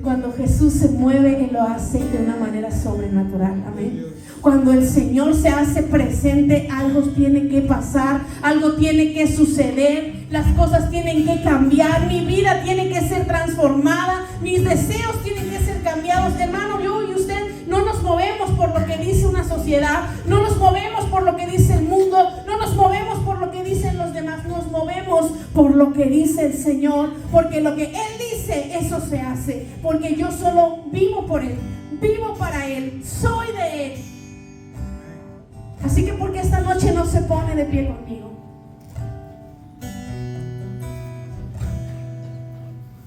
Cuando Jesús se mueve, Él lo hace de una manera sobrenatural. Amén. Cuando el Señor se hace presente, algo tiene que pasar, algo tiene que suceder, las cosas tienen que cambiar, mi vida tiene que ser transformada, mis deseos tienen que ser cambiados. Hermano, yo y usted no nos movemos por lo que dice una sociedad, no nos movemos por lo que dice el mundo, no nos movemos por lo que dicen los demás, nos movemos por lo que dice el Señor, porque lo que Él dice, eso se hace, porque yo solo vivo por Él, vivo para Él, soy de Él. Así que porque esta noche no se pone de pie conmigo.